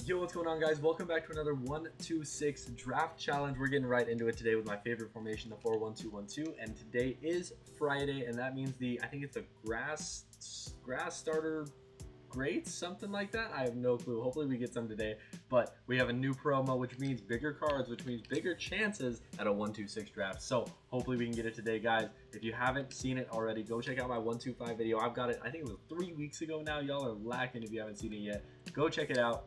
Yo, what's going on, guys? Welcome back to another 1-2-6 draft challenge. We're getting right into it today with my favorite formation, the 4-1-2-1-2, and today is Friday, and that means I think it's the grass starter greats, something like that. I have no clue. Hopefully we get some today, but we have a new promo, which means bigger cards, which means bigger chances at a 1-2-6 draft. So hopefully we can get it today, guys. If you haven't seen it already, go check out my 1-2-5 video. I've got it, I think it was 3 weeks ago now. Y'all are lacking if you haven't seen it yet. Go check it out.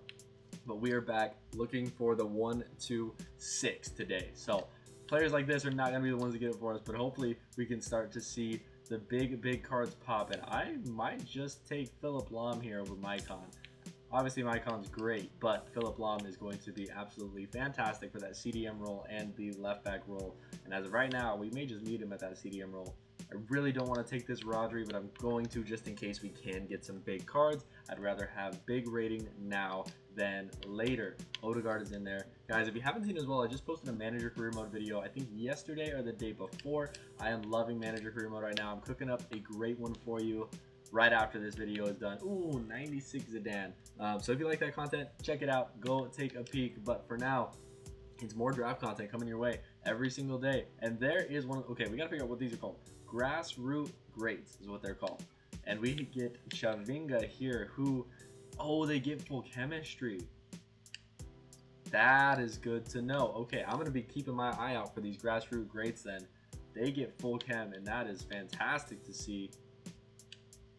But we are back looking for the 1-2-6 today. So players like this are not going to be the ones to get it for us, but hopefully we can start to see the big cards pop. And I might just take Philip Lahm here over Mycon. Obviously Mycon's great, but Philip Lahm is going to be absolutely fantastic for that CDM role and the left back role. And as of right now, we may just need him at that CDM role. I really don't want to take this Rodri, but I'm going to just in case we can get some big cards. I'd rather have big rating now than later. Odegaard is in there. Guys, if you haven't seen as well, I just posted a manager career mode video, I think yesterday or the day before. I am loving manager career mode right now. I'm cooking up a great one for you right after this video is done. Ooh, 96 Zidane. So if you like that content, check it out. Go take a peek. But for now, it's more draft content coming your way every single day. And there is one. Okay, we got to figure out what these are called. GRASSROOT GREATS is what they're called. And we get Chavinga here, who, oh, they get full chemistry. That is good to know. Okay, I'm going to be keeping my eye out for these GRASSROOT GREATS then. They get full chem, and that is fantastic to see.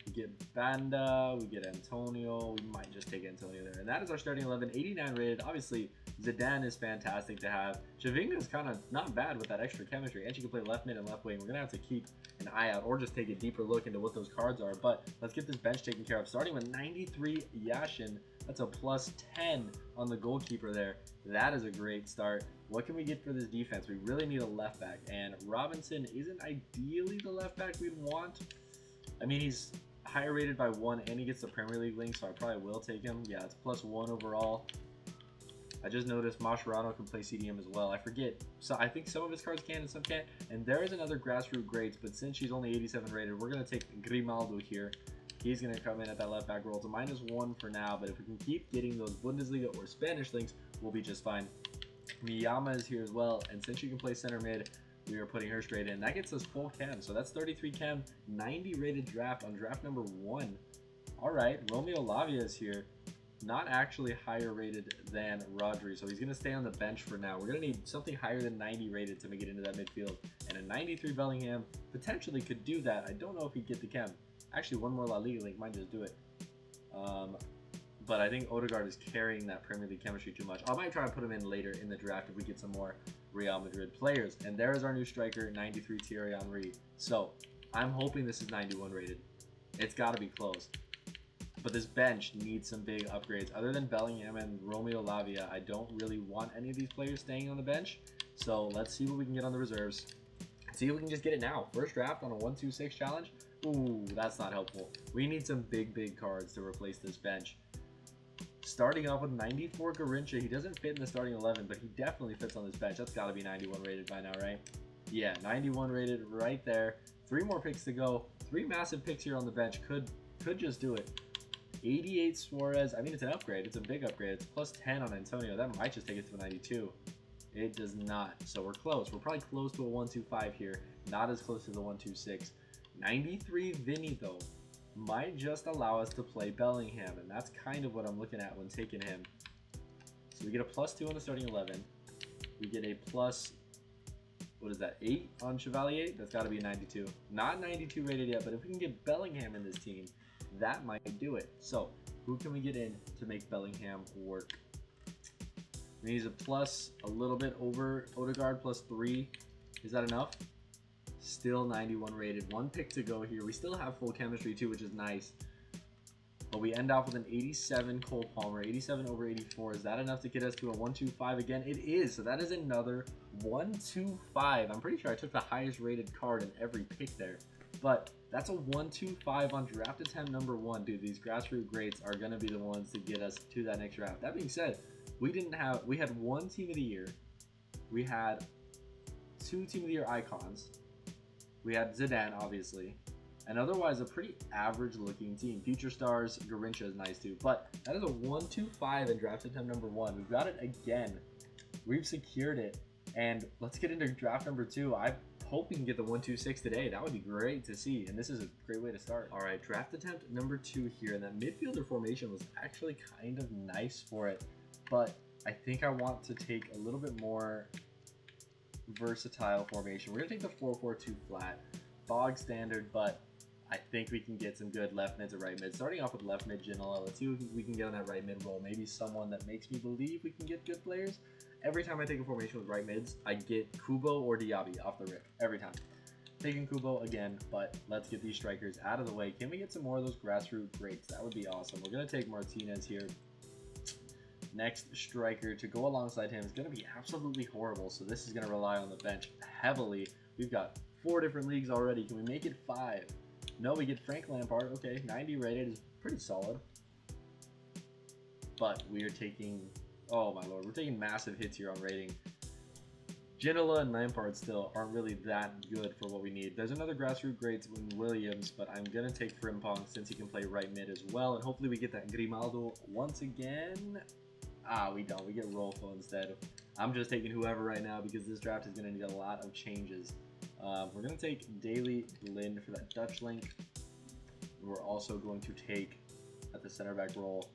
We get Banda, we get Antonio. We might just take Antonio there. And that is our starting 11, 89 rated. Obviously, Zidane is fantastic to have. Chavinga is kind of not bad with that extra chemistry. And she can play left mid and left wing. We're going to have to keep an eye out or just take a deeper look into what those cards are. But let's get this bench taken care of. Starting with 93 Yashin. That's a plus 10 on the goalkeeper there. That is a great start. What can we get for this defense? We really need a left back. And Robinson isn't ideally the left back we'd want. I mean, he's higher rated by 1 and he gets the Premier League link, so I probably will take him. Yeah, it's plus 1 overall. I just noticed Mascherano can play CDM as well. I forget. So I think some of his cards can and some can't. And there is another GRASSROOT GREATS, but since she's only 87 rated, we're going to take Grimaldo here. He's going to come in at that left back role. It's a -1 for now, but if we can keep getting those Bundesliga or Spanish links, we'll be just fine. Miyama is here as well, and since she can play center mid, we are putting her straight in. That gets us full chem, so that's 33 chem, 90 rated draft on draft number 1. All right, Romeo Lavia is here. Not actually higher rated than Rodri, so he's going to stay on the bench for now. We're going to need something higher than 90 rated to make it into that midfield. And a 93 Bellingham potentially could do that. I don't know if he'd get the chem. Actually, one more La Liga link might just do it. But I think Odegaard is carrying that Premier League chemistry too much. I might try to put him in later in the draft if we get some more Real Madrid players. And there is our new striker, 93 Thierry Henry. So I'm hoping this is 91 rated. It's got to be close. But this bench needs some big upgrades. Other than Bellingham and Romeo Lavia, I don't really want any of these players staying on the bench. So let's see what we can get on the reserves. See if we can just get it now. First draft on a 1-2-6 challenge. Ooh, that's not helpful. We need some big cards to replace this bench. Starting off with 94 Garincha. He doesn't fit in the starting 11, but he definitely fits on this bench. That's got to be 91 rated by now, right? Yeah, 91 rated right there. 3 more picks to go. 3 massive picks here on the bench. Could just do it. 88 Suarez. I mean, it's an upgrade. It's a big upgrade. It's plus 10 on Antonio. That might just take it to a 92. It does not. So we're close. We're probably close to a 1-2-5 here. Not as close to the 1-2-6. 93 Vinny, though, might just allow us to play Bellingham, and that's kind of what I'm looking at when taking him. So we get a plus 2 on the starting 11. We get a plus, what is that, 8 on Chevalier? That's got to be a 92. Not 92 rated yet, but if we can get Bellingham in this team, that might do it. So who can we get in to make Bellingham work? We need a plus a little bit over Odegaard, plus 3. Is that enough? Still 91 rated. 1 pick to go here. We still have full chemistry too, which is nice. But we end off with an 87 Cole Palmer. 87 over 84. Is that enough to get us to a 1-2-5 again? It is. So that is another 1-2-5. I'm pretty sure I took the highest rated card in every pick there. But that's a 1-2-5 on draft attempt number 1. Dude, these GRASSROOT GREATS are going to be the ones to get us to that next draft. That being said, we had 1 team of the year. We had 2 team of the year icons. We had Zidane, obviously. and otherwise a pretty average looking team. Future Stars, Garincha is nice too, but that is a 1-2-5 in draft attempt number 1. We've got it again. We've secured it, and let's get into draft number 2. I hope we can get the 1-2-6 today. That would be great to see, and this is a great way to start. All right, draft attempt number 2 here, and that midfielder formation was actually kind of nice for it, but I think I want to take a little bit more versatile formation. We're gonna take the 4-4-2 flat, bog standard, but I think we can get some good left mid to right mid. Starting off with left mid Ginola. Let's see who we can get on that right mid role. Maybe someone that makes me believe we can get good players. Every time I take a formation with right mids, I get Kubo or Diaby off the rip. Every time. Taking Kubo again, but let's get these strikers out of the way. Can we get some more of those grassroots greats? That would be awesome. We're gonna take Martinez here. Next striker to go alongside him is going to be absolutely horrible, so this is going to rely on the bench heavily. We've got 4 different leagues already. Can we make it 5? No, we get Frank Lampard. Okay, 90 rated is pretty solid. But we are taking, oh my lord, we're taking massive hits here on rating. Ginola and Lampard still aren't really that good for what we need. There's another grassroots greats in Williams, but I'm going to take Frimpong since he can play right mid as well, and hopefully we get that Grimaldo once again. We don't. We get Rolfo instead. I'm just taking whoever right now because this draft is going to need a lot of changes. We're going to take Daily Blind for that Dutch link. We're also going to take, at the center back role,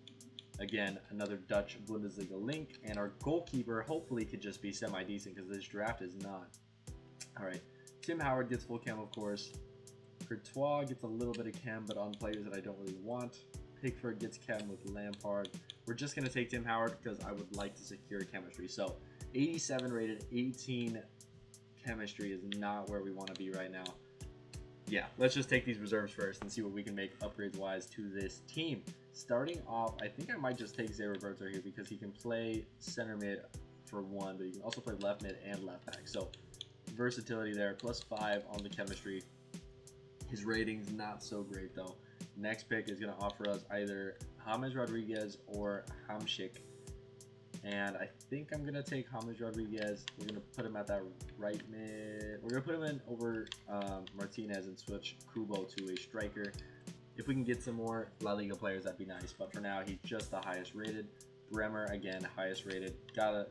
again, another Dutch Bundesliga link. And our goalkeeper hopefully could just be semi-decent because this draft is not. All right. Tim Howard gets full chem, of course. Courtois gets a little bit of chem, but on players that I don't really want. Pickford gets chem with Lampard. We're just going to take Tim Howard because I would like to secure chemistry. So 87 rated, 18 chemistry is not where we want to be right now. Yeah, let's just take these reserves first and see what we can make upgrades wise to this team. Starting off, I think I might just take Zé Roberto here because he can play center mid for 1, but he can also play left mid and left back. So versatility there, +5 on the chemistry. His rating's not so great though. Next pick is going to offer us either James Rodriguez or Hamsik. And I think I'm going to take James Rodriguez. We're going to put him at that right mid. We're going to put him in over Martinez and switch Kubo to a striker. If we can get some more La Liga players, that'd be nice. But for now, he's just the highest rated. Bremer, again, highest rated. Gotta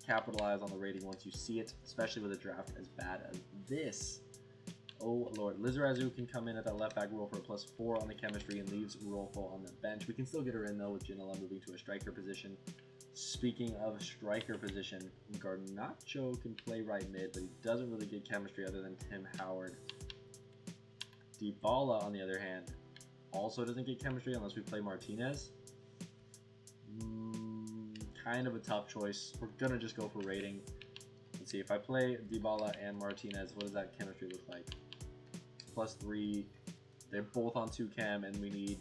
capitalize on the rating once you see it, especially with a draft as bad as this. Oh lord, Lizarazu can come in at that left back role for a +4 on the chemistry and leaves Rolfo on the bench. We can still get her in though with Ginola moving to a striker position. Speaking of striker position, Garnacho can play right mid, but he doesn't really get chemistry other than Tim Howard. Dybala, on the other hand, also doesn't get chemistry unless we play Martinez. Kind of a tough choice. We're gonna just go for rating. Let's see, if I play Dybala and Martinez, what does that chemistry look like? +3. They're both on 2 chem, and we need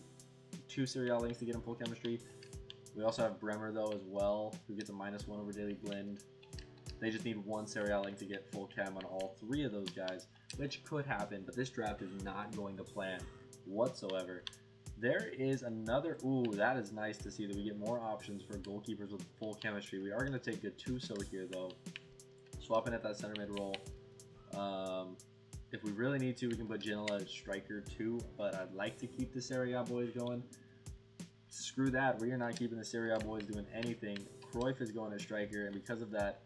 2 Serial links to get them full chemistry. We also have Bremer, though, as well, who gets a -1 over Daily Blind. They just need 1 Serial link to get full chem on all 3 of those guys, which could happen, but this draft is not going to plan whatsoever. There is another, ooh, that is nice to see that we get more options for goalkeepers with full chemistry. We are going to take Gattuso here, though. Swapping at that center mid role. If we really need to, we can put Ginola as striker too, but I'd like to keep the Serie A boys going. Screw that, we are not keeping the Serie A boys doing anything. Cruyff is going as striker, and because of that,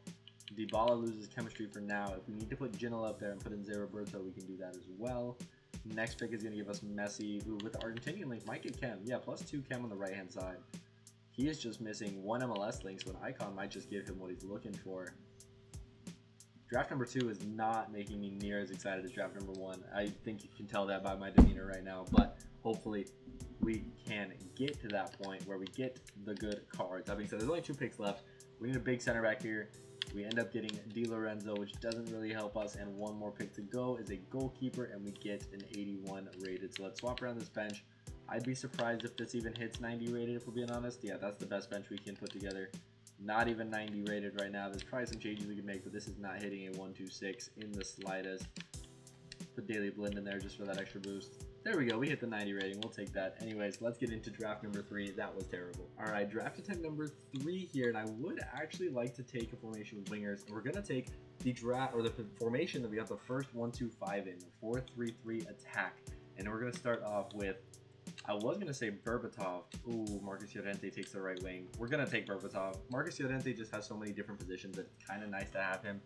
Dybala loses chemistry for now. If we need to put Ginola up there and put in Zé Roberto, we can do that as well. Next pick is going to give us Messi, who with the Argentinian link might get chem. Yeah, +2 chem on the right-hand side. He is just missing 1 MLS link, so an icon might just give him what he's looking for. Draft number 2 is not making me near as excited as draft number 1. I think you can tell that by my demeanor right now, but hopefully we can get to that point where we get the good cards. That being said, there's only 2 picks left. We need a big center back here. We end up getting Di Lorenzo, which doesn't really help us, and 1 more pick to go is a goalkeeper, and we get an 81 rated. So let's swap around this bench. I'd be surprised if this even hits 90 rated, if we're being honest. Yeah, that's the best bench we can put together. Not even 90 rated right now. There's probably some changes we can make, but this is not hitting a 1-2-6 in the slightest. Put Daily Blind in there just for that extra boost. There we go. We hit the 90 rating. We'll take that. Anyways, let's get into draft number 3. That was terrible. All right, draft attempt number 3 here, and I would actually like to take a formation with wingers. And we're gonna take the draft or the formation that we got the first 1-2-5 in, the 4-3-3 attack. And we're going to start off with, I was going to say Berbatov. Ooh, Marcus Llorente takes the right wing. We're going to take Berbatov. Marcus Llorente just has so many different positions that it's kind of nice to have him.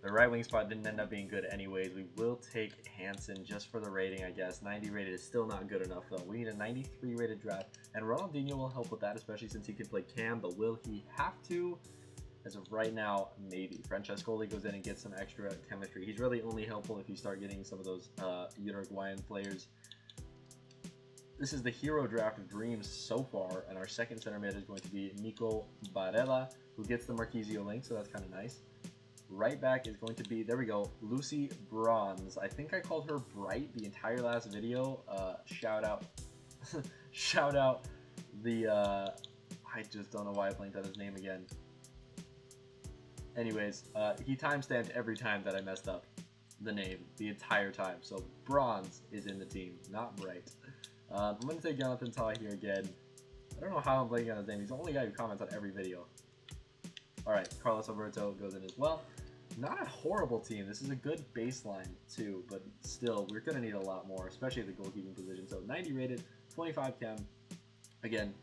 The right wing spot didn't end up being good anyways. We will take Hansen just for the rating, I guess. 90 rated is still not good enough, though. We need a 93 rated draft. And Ronaldinho will help with that, especially since he can play cam. But will he have to? As of right now, maybe. Francescoli goes in and gets some extra chemistry. He's really only helpful if you start getting some of those Uruguayan players. This is the hero draft of dreams so far, and our second center mid is going to be Nico Barella, who gets the Marquisio link, so that's kind of nice. Right back is going to be, there we go, Lucy Bronze. I think I called her Bright the entire last video. Shout out. Shout out the, I just don't know why I blanked on his name again. Anyways, he timestamped every time that I messed up the name the entire time. So Bronze is in the team, not Bright. I'm going to take Jonathan Tah here again. I don't know how I'm blanking on his name. He's the only guy who comments on every video. Alright, Carlos Alberto goes in as well. Not a horrible team. This is a good baseline too, but still, we're going to need a lot more, especially at the goalkeeping position. So 90 rated, 25 chem. Again,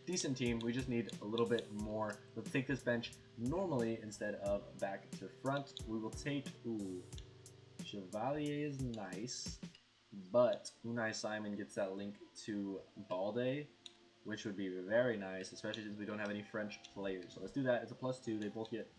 decent team. We just need a little bit more. Let's take this bench normally instead of back to front. We will take, ooh, Chevalier is nice, but Unai Simon gets that link to Balde, which would be very nice, especially since we don't have any French players. So let's do that. It's a +2. They both get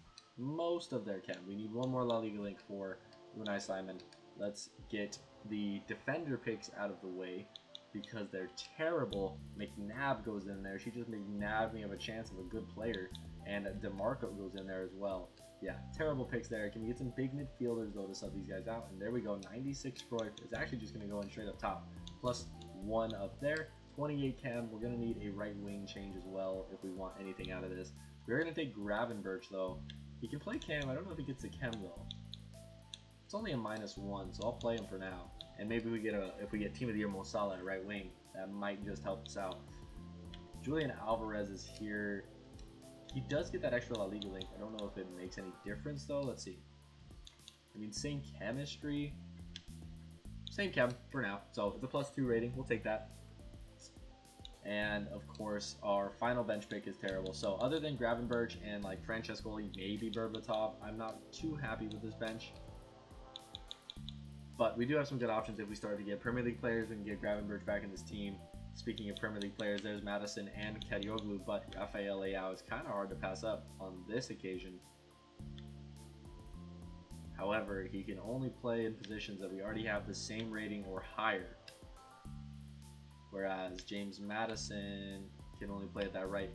most of their chem. We need one more La Liga link for Unai Simon. Let's get the defender picks out of the way because they're terrible. McNabb goes in there. She just McNabbed me of a chance of a good player. And DeMarco goes in there as well. Yeah, terrible picks there. Can we get some big midfielders, though, to sub these guys out? And there we go. 96 Freud is actually just going to go in straight up top. +1 up there. 28 chem. We're going to need a right wing change as well if we want anything out of this. We're going to take Gravenberch, though. He can play cam. I don't know if he gets the chem, though. It's only a -1, so I'll play him for now. And maybe we get if we get Team of the Year Mo Salah at right wing, that might just help us out. Julian Alvarez is here. He does get that extra La Liga link. I don't know if it makes any difference, though. Let's see. I mean, same chemistry. Same chem for now. So it's a +2 rating. We'll take that. And, of course, our final bench pick is terrible. So other than Gravenberch and, like, Francescoli, maybe Berbatov, I'm not too happy with this bench. But we do have some good options if we start to get Premier League players. We can get Gravenberch back in this team. Speaking of Premier League players, there's Madison and Karioglu, but Rafael Leao is kind of hard to pass up on this occasion. However, he can only play in positions that we already have the same rating or higher. Whereas James Madison can only play at that right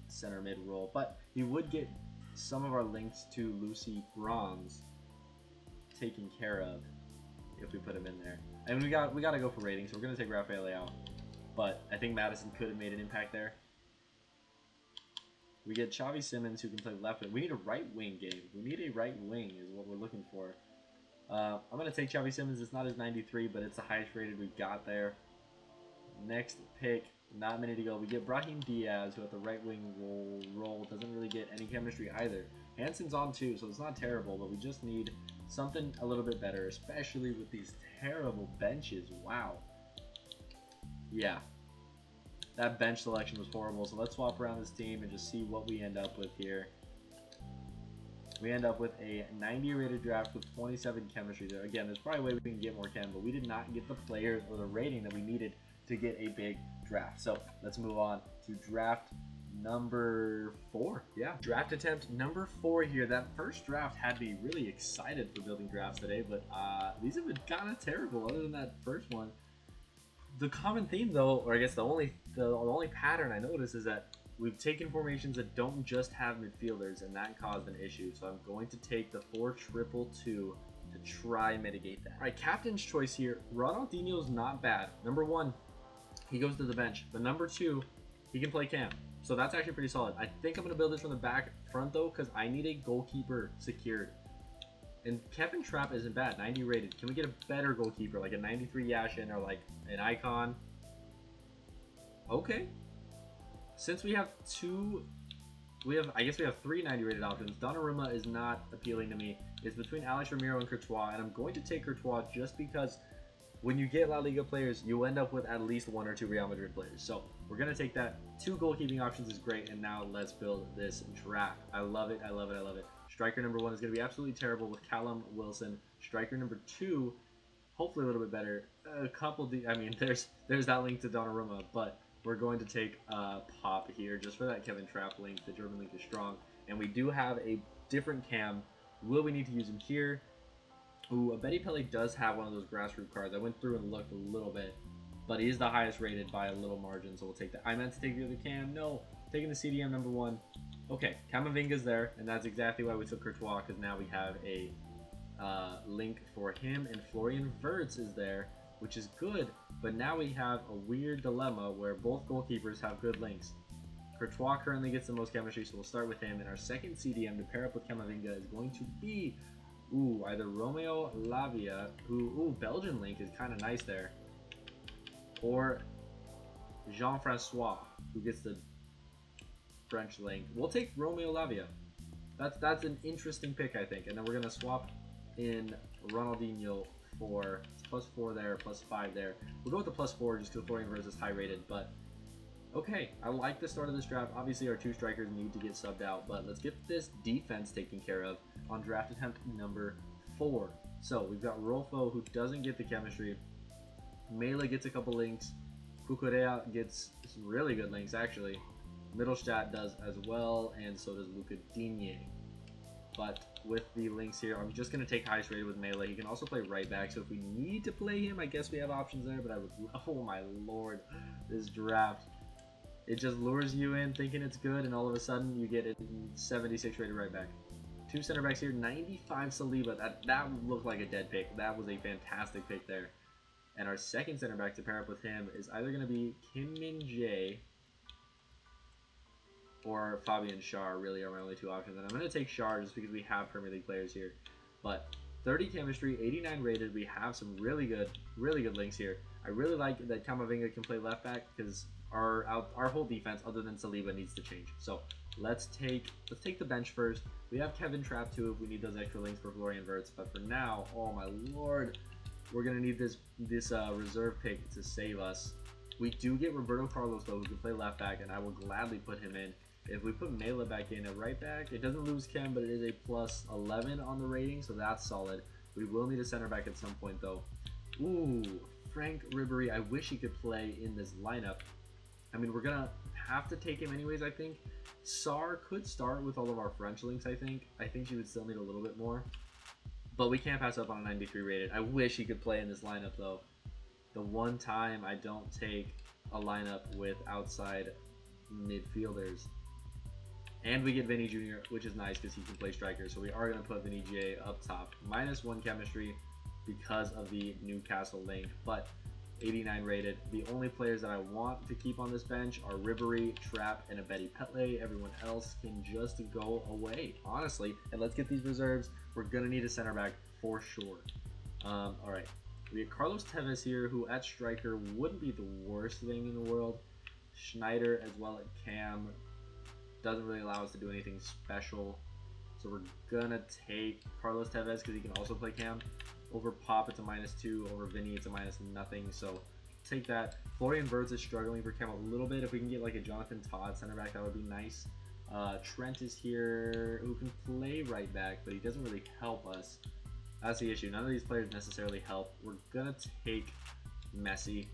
center mid role. But he would get some of our links to Lucy Bronze taken care of if we put him in there. And we got to go for rating, so we're going to take Rafael Leao. But I think Madison could have made an impact there. We get Xavi Simons, who can play left wing. We need a right wing game. We need a right wing is what we're looking for. I'm going to take Xavi Simons. It's not his 93, but it's the highest rated we've got there. Next pick, not many to go. We get Brahim Diaz, who at the right wing role doesn't really get any chemistry either. Hansen's on too, so it's not terrible, but we just need something a little bit better, especially with these terrible benches. Wow. Yeah, that bench selection was horrible. So let's swap around this team and just see what we end up with here. We end up with a 90 rated draft with 27 chemistry there. Again, there's probably a way we can get more chem, but we did not get the players or the rating that we needed to get a big draft. So let's move on to draft number 4. Yeah, draft attempt number 4 here. That first draft had me really excited for building drafts today, but these have been kind of terrible other than that first one. The common theme, though, or I guess the only pattern I notice is that we've taken formations that don't just have midfielders, and that caused an issue. So I'm going to take the 4-2-2 to try and mitigate that. All right, captain's choice here. Ronaldinho's not bad. Number 1, he goes to the bench. But number 2, he can play cam. So that's actually pretty solid. I think I'm going to build this from the front, though, because I need a goalkeeper secured. And Kevin Trapp isn't bad, 90 rated. Can we get a better goalkeeper, like a 93 Yashin or like an Icon? Okay. Since we have I guess we have 3 90 rated options. Donnarumma is not appealing to me. It's between Alex Ramiro and Courtois, and I'm going to take Courtois just because when you get La Liga players, you end up with at least 1 or 2 Real Madrid players. So we're going to take that. 2 goalkeeping options is great, and now let's build this draft. I love it, I love it, I love it. Striker number 1 is going to be absolutely terrible with Callum Wilson. Striker number 2, hopefully a little bit better. A couple, I mean, there's that link to Donnarumma, but we're going to take Pop here just for that Kevin Trapp link. The German link is strong, and we do have a different cam. Will we need to use him here? Ooh, Betty Pele does have one of those grassroots cards. I went through and looked a little bit, but he's the highest rated by a little margin, so we'll take that. I meant to take the other cam. No, taking the CDM number 1. Okay, Camavinga's there, and that's exactly why we took Courtois, because now we have a link for him, and Florian Wirtz is there, which is good, but now we have a weird dilemma where both goalkeepers have good links. Courtois currently gets the most chemistry, so we'll start with him, and our second CDM to pair up with Camavinga is going to be either Romeo Lavia, who, Belgian link is kind of nice there, or Jean-Francois, who gets the French link. We'll take Romeo Lavia. That's an interesting pick, I think. And then we're going to swap in Ronaldinho for +4 there, +5 there. We'll go with the +4 just because Florian Wirtz is high rated, but okay, I like the start of this draft. Obviously, our 2 strikers need to get subbed out, but let's get this defense taken care of on draft attempt number 4. So we've got Rolfo, who doesn't get the chemistry. Mela gets a couple links. Cucurella gets some really good links, actually. Mittelstadt does as well, and so does Luca Digne. But with the links here, I'm just going to take highest rated with Mela. He can also play right back, so if we need to play him, I guess we have options there, but I would, oh my lord, this draft. It just lures you in thinking it's good, and all of a sudden you get a 76 rated right back. 2 center backs here, 95 Saliba. That looked like a dead pick. That was a fantastic pick there. And our second center back to pair up with him is either going to be Kim Min-jae or Fabian Schär, really are my only 2 options. And I'm going to take Schär just because we have Premier League players here. But 30 chemistry, 89 rated. We have some really good links here. I really like that Camavinga can play left back because our whole defense, other than Saliba, needs to change. So let's take the bench first. We have Kevin Trapp too if we need those extra links for Florian Wirtz. But for now, oh my lord, we're gonna need this reserve pick to save us. We do get Roberto Carlos though, who can play left back, and I will gladly put him in. If we put Mela back in at right back, it doesn't lose Chem, but it is a +11 on the rating, so that's solid. We will need a center back at some point though. Ooh, Frank Ribery. I wish he could play in this lineup. I mean, we're gonna have to take him anyways, I think. Sar could start with all of our French links, I think. I think she would still need a little bit more. But we can't pass up on a 93 rated. I wish he could play in this lineup, though. The one time I don't take a lineup with outside midfielders. And we get Vinny Jr., which is nice because he can play striker. So we are going to put Vinny J up top. -1 chemistry because of the Newcastle link. But 89 rated. The only players that I want to keep on this bench are Ribery, Trapp, and Abedi Petle. Everyone else can just go away, honestly. And let's get these reserves. We're going to need a center back for sure. All right. We have Carlos Tevez here, who at striker wouldn't be the worst thing in the world. Schneider as well at cam. Doesn't really allow us to do anything special. So we're going to take Carlos Tevez because he can also play cam. Over Pop, it's a -2. Over Vinny, it's a -0. So take that. Florian Wirtz is struggling for chem a little bit. If we can get like a Jonathan Todd center back, that would be nice. Trent is here, who can play right back, but he doesn't really help us. That's the issue. None of these players necessarily help. We're going to take Messi.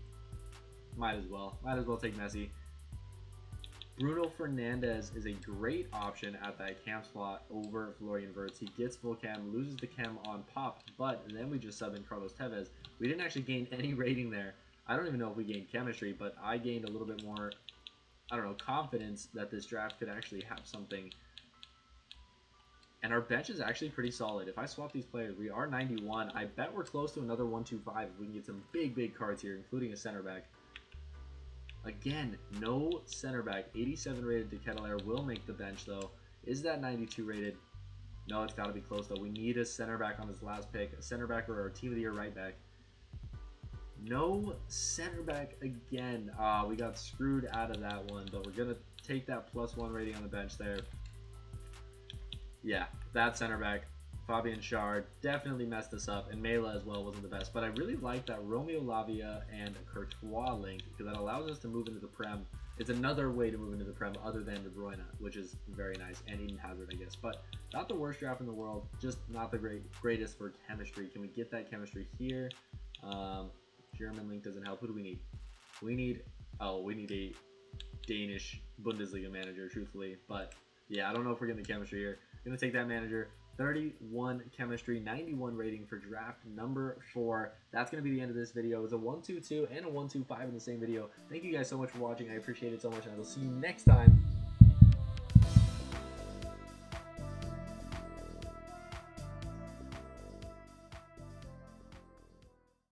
Might as well take Messi. Bruno Fernandes is a great option at that cam slot over Florian Wirtz. He gets full cam, loses the cam on Pop, but then we just sub in Carlos Tevez. We didn't actually gain any rating there. I don't even know if we gained chemistry, but I gained a little bit more, I don't know, confidence that this draft could actually have something. And our bench is actually pretty solid. If I swap these players, we are 91. I bet we're close to another 125 if we can get some big cards here, including a center back. Again, no center back. 87 rated to Ketelaere will make the bench, though. Is that 92 rated? No, it's got to be close, though. We need a center back on this last pick. A center back or our team of the year right back. No center back again. We got screwed out of that one, but we're going to take that +1 rating on the bench there. Yeah, that center back. Fabian Schär definitely messed us up, and Mela as well wasn't the best. But I really like that Romeo Lavia and Courtois link, because that allows us to move into the Prem. It's another way to move into the Prem other than De Bruyne, which is very nice, and Eden Hazard, I guess. But not the worst draft in the world, just not the greatest for chemistry. Can we get that chemistry here? German link doesn't help. Who do we need? We need a Danish Bundesliga manager, truthfully. But yeah, I don't know if we're getting the chemistry here. Gonna take that manager. 31 chemistry, 91 rating for draft number 4. That's going to be the end of this video. It's a 1-2-2 and a 1-2-5 in the same video. Thank you guys so much for watching. I appreciate it so much, and I will see you next time